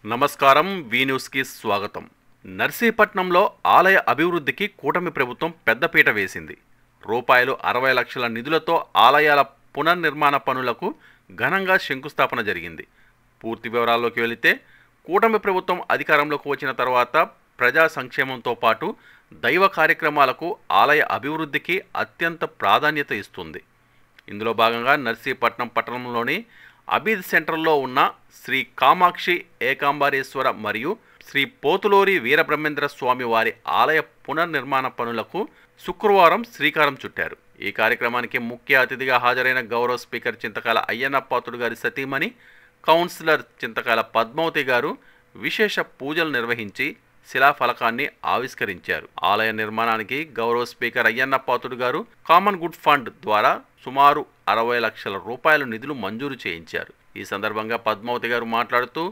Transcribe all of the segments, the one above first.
నమస్కారం. వి న్యూస్కి స్వాగతం. నర్సీపట్నంలో ఆలయ అభివృద్ధికి కూటమి ప్రభుత్వం పెద్దపీట వేసింది. రూపాయలు 60 లక్షల నిధులతో ఆలయాల పునర్నిర్మాణ పనులకు ఘనంగా శంకుస్థాపన జరిగింది. పూర్తి వివరాల్లోకి వెళితే, కూటమి ప్రభుత్వం అధికారంలోకి వచ్చిన తర్వాత ప్రజా సంక్షేమంతో పాటు దైవ కార్యక్రమాలకు ఆలయ అభివృద్ధికి అత్యంత ప్రాధాన్యత ఇస్తుంది. ఇందులో భాగంగా నర్సీపట్నం పట్టణంలోని అబీద్ సెంటర్లో ఉన్న శ్రీ కామాక్షి ఏకాంబరేశ్వర మరియు శ్రీ పోతులూరి వీరబ్రహ్మేంద్ర స్వామి వారి ఆలయ పునర్నిర్మాణ పనులకు శుక్రవారం శ్రీకారం చుట్టారు. ఈ కార్యక్రమానికి ముఖ్య అతిథిగా హాజరైన గౌరవ స్పీకర్ చింతకాల అయ్యన్న పాత్రుడు గారి సతీమణి కౌన్సిలర్ చింతకాల పద్మావతి గారు విశేష పూజలు నిర్వహించి శిలాఫలకాన్ని ఆవిష్కరించారు. ఆలయ నిర్మాణానికి గౌరవ స్పీకర్ అయ్యన్న పాత్రుడు గారు కామన్ గుడ్ ఫండ్ ద్వారా సుమారు 60 లక్షల రూపాయల నిధులు మంజూరు చేయించారు. ఈ సందర్భంగా పద్మావతి గారు మాట్లాడుతూ,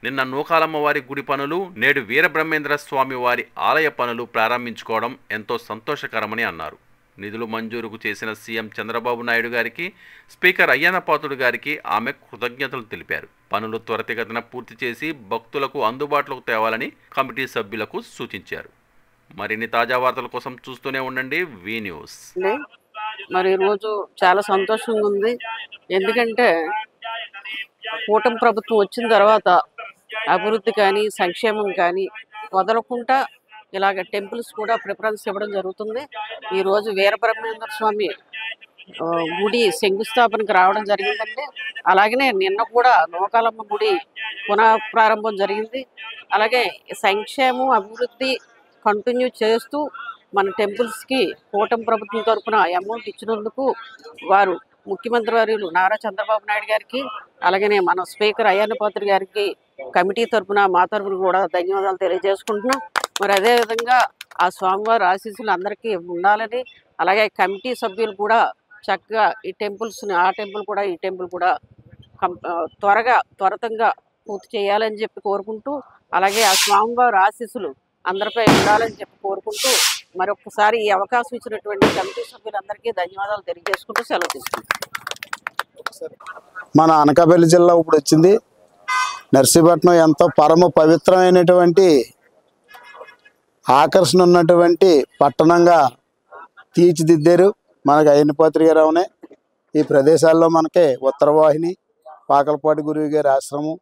నిన్న నూకాలమ్మ వారి గుడి పనులు, నేడు వీరబ్రహ్మేంద్ర స్వామి వారి ఆలయ పనులు ప్రారంభించుకోవడం ఎంతో సంతోషకరమని అన్నారు. నిధులు మంజూరుకు చేసిన సీఎం చంద్రబాబు నాయుడు గారికి, స్పీకర్ అయ్యన్న పాత్రుడు గారికి ఆమె కృతజ్ఞతలు తెలిపారు. పనులు త్వరితగతిన పూర్తి చేసి భక్తులకు అందుబాటులోకి తేవాలని కమిటీ సభ్యులకు సూచించారు. మరిన్ని తాజా వార్తల కోసం చూస్తూనే ఉండండి వి న్యూస్. మరి ఈరోజు చాలా సంతోషంగా ఉంది. ఎందుకంటే కూటమి ప్రభుత్వం వచ్చిన తర్వాత అభివృద్ధి కానీ సంక్షేమం కానీ వదలకుండా ఇలాగ టెంపుల్స్ కూడా ప్రిఫరెన్స్ ఇవ్వడం జరుగుతుంది. ఈరోజు వీరబ్రహ్మేంద్ర స్వామి గుడి శంకుస్థాపనకి రావడం జరిగిందండి. అలాగనే నిన్న కూడా నూకాలమ్మ గుడి పునః ప్రారంభం జరిగింది. అలాగే సంక్షేమం అభివృద్ధి కంటిన్యూ చేస్తూ మన టెంపుల్స్కి కూటమి ప్రభుత్వం తరఫున అమౌంట్ ఇచ్చినందుకు వారు ముఖ్యమంత్రి వర్యులు నారా చంద్రబాబు నాయుడు గారికి, అలాగనే మన స్పీకర్ అయ్యన్న పాత్రుడు గారికి కమిటీ తరఫున మా తరఫున కూడా ధన్యవాదాలు తెలియజేసుకుంటున్నాం. మరి అదేవిధంగా ఆ స్వామివారి ఆశీస్సులు అందరికీ ఉండాలని, అలాగే కమిటీ సభ్యులు కూడా చక్కగా ఈ టెంపుల్స్ని, ఆ టెంపుల్ కూడా ఈ టెంపుల్ కూడా త్వరతంగా పూర్తి చేయాలని చెప్పి కోరుకుంటూ, అలాగే ఆ స్వామివారి ఆశీస్సులు అందరిపై ఉండాలని చెప్పి కోరుకుంటూ, మరొకసారి ఈ అవకాశం ఇచ్చినటువంటి కమిటీ సభ్యులందరికీ ధన్యవాదాలు తెలియజేసుకుంటూ సెలవు తీసుకుంటాం. మన అనకాపల్లి జిల్లా ఇప్పుడు వచ్చింది. నర్సీపట్నం ఎంతో పరమ పవిత్రమైనటువంటి ఆకర్షణ ఉన్నటువంటి పట్టణంగా తీర్చిదిద్దారు మనకి అయ్యన్న పాత్రుడు గారు. అవునే ఈ ప్రదేశాల్లో మనకి ఉత్తరవాహిని, పాకలపాటి గురువు గారి ఆశ్రమం,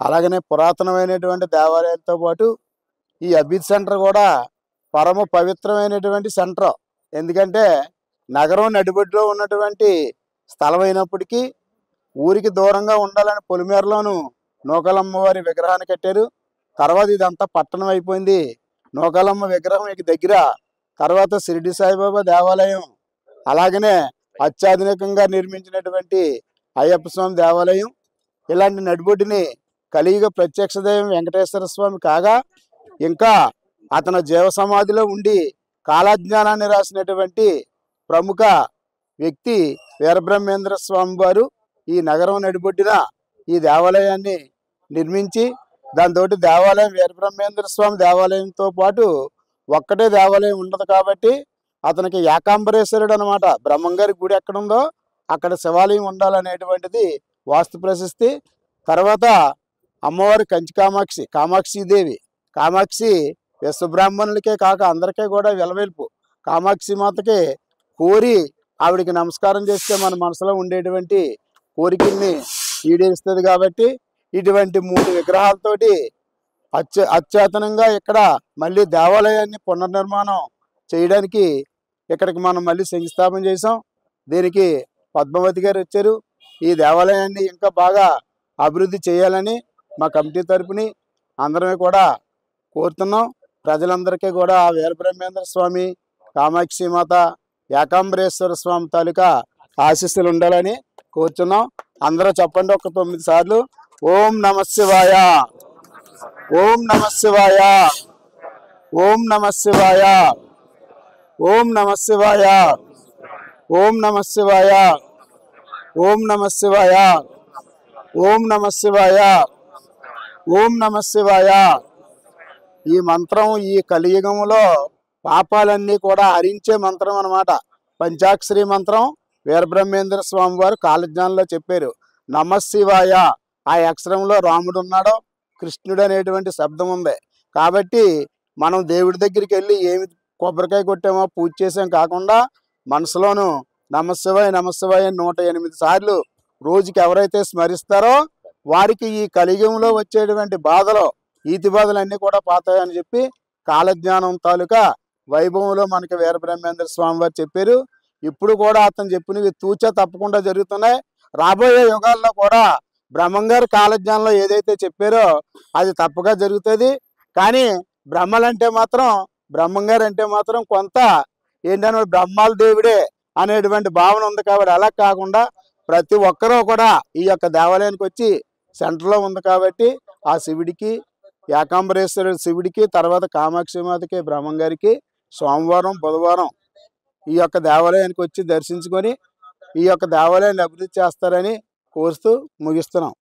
అలాగనే పురాతనమైనటువంటి దేవాలయాలతో పాటు ఈ అబీద్ సెంటర్ కూడా పరమ పవిత్రమైనటువంటి సెంటర్. ఎందుకంటే నగరం నడిబొడ్డులో ఉన్నటువంటి స్థలం అయినప్పటికీ ఊరికి దూరంగా ఉండాలని పొలిమేరలోను నూకాలమ్మ వారి విగ్రహాన్ని కట్టారు. తర్వాత ఇదంతా పట్టణం అయిపోయింది. నూకాలమ్మ విగ్రహం దగ్గర తర్వాత షిరిడి సాయిబాబా దేవాలయం, అలాగనే అత్యాధునికంగా నిర్మించినటువంటి అయ్యప్ప స్వామి దేవాలయం, ఇలాంటి నడిబొడ్డుని కలియుగ ప్రత్యక్ష దైవం వెంకటేశ్వర స్వామి కాగా, ఇంకా అతను జీవ సమాధిలో ఉండి కాలజ్ఞానాన్ని రాసినటువంటి ప్రముఖ వ్యక్తి వీరబ్రహ్మేంద్ర స్వామి వారు ఈ నగరం నడిబొడ్డిన ఈ దేవాలయాన్ని నిర్మించి, దాంతో దేవాలయం వీరబ్రహ్మేంద్ర స్వామి దేవాలయంతో పాటు ఒక్కటే దేవాలయం ఉండదు కాబట్టి అతనికి ఏకాంబరేశ్వరుడు అనమాట. బ్రహ్మంగారి గుడి ఎక్కడుందో అక్కడ శివాలయం ఉండాలనేటువంటిది వాస్తు ప్రశస్తి. తర్వాత అమ్మవారి కంచి కామాక్షిదేవి. కామాక్షి విశ్వబ్రాహ్మణులకే కాక అందరికీ కూడా వెలవెల్పు. కామాక్షి మాతకి కోరి ఆవిడికి నమస్కారం చేస్తే మన మనసులో ఉండేటువంటి కోరికల్ని ఈడేరుస్తుంది. కాబట్టి ఇటువంటి 3 విగ్రహాలతోటి అత్యాధునంగా ఇక్కడ మళ్ళీ దేవాలయాన్ని పునర్నిర్మాణం చేయడానికి ఇక్కడికి మనం మళ్ళీ శంకుస్థాపన చేసాం. దీనికి పద్మావతి గారు వచ్చారు. ఈ దేవాలయాన్ని ఇంకా బాగా అభివృద్ధి చేయాలని మా కమిటీ తరపుని అందరమే కూడా కోరుతున్నాం. ప్రజలందరికీ కూడా వీరబ్రహ్మేంద్ర స్వామి, కామాక్షి మాత, ఏకాంబరేశ్వర స్వామి తాలూకా ఆశీస్సులు ఉండాలని కోరుతున్నాం. అందరూ చెప్పండి ఒక 9 సార్లు. ఓం నమ శివాయ, ఓం నమ శివాయ, ఓం నమ శివాయ, ఓం నమ శివాయ, ఓం నమ శివాయ, ఓం నమ శివాయ, ఓం నమ శివాయ, ఓం నమ శివాయ. ఈ మంత్రం ఈ కలియుగంలో పాపాలన్నీ కూడా హరించే మంత్రం అన్నమాట. పంచాక్షరి మంత్రం వీరబ్రహ్మేంద్ర స్వామి వారు కాలజ్ఞానంలో చెప్పారు. నమశివాయ ఆ అక్షరంలో రాముడు ఉన్నాడు, కృష్ణుడు అనేటువంటి శబ్దం ఉంది. కాబట్టి మనం దేవుడి దగ్గరికి వెళ్ళి ఏమి కొబ్బరికాయ కొట్టామో పూజ చేసాం కాకుండా మనసులోను నమశివాయ నమశివాయ 108 సార్లు రోజుకి ఎవరైతే స్మరిస్తారో వారికి ఈ కలియుగంలో వచ్చేటువంటి బాధలు ఈతి బాధలు అన్నీ కూడా పోతాయని చెప్పి కాలజ్ఞానం తాలూకా వైభవంలో మనకి వీరబ్రహ్మేంద్ర స్వామి వారు చెప్పారు. ఇప్పుడు కూడా అతను చెప్పినవి తూచా తప్పకుండా జరుగుతున్నాయి. రాబోయే యుగాల్లో కూడా బ్రహ్మంగారు కాలజ్ఞానంలో ఏదైతే చెప్పారో అది తప్పగా జరుగుతుంది. కానీ బ్రహ్మలంటే మాత్రం బ్రహ్మంగారు అంటే మాత్రం కొంత ఏంటంటే బ్రహ్మాల దేవుడే అనేటువంటి భావన ఉంది. కాబట్టి అలా కాకుండా ప్రతి ఒక్కరూ కూడా ఈ యొక్క దేవాలయానికి వచ్చి సెంటర్లో ఉంది కాబట్టి ఆ శివుడికి, ఏకాంబరేశ్వరుడు శివుడికి, తర్వాత కామాక్షిమాతకి, బ్రహ్మంగారికి సోమవారం బుధవారం ఈ యొక్క దేవాలయానికి వచ్చి దర్శించుకొని ఈ యొక్క దేవాలయాన్ని అభివృద్ధి చేస్తారని కోరుతూ ముగిస్తున్నాం.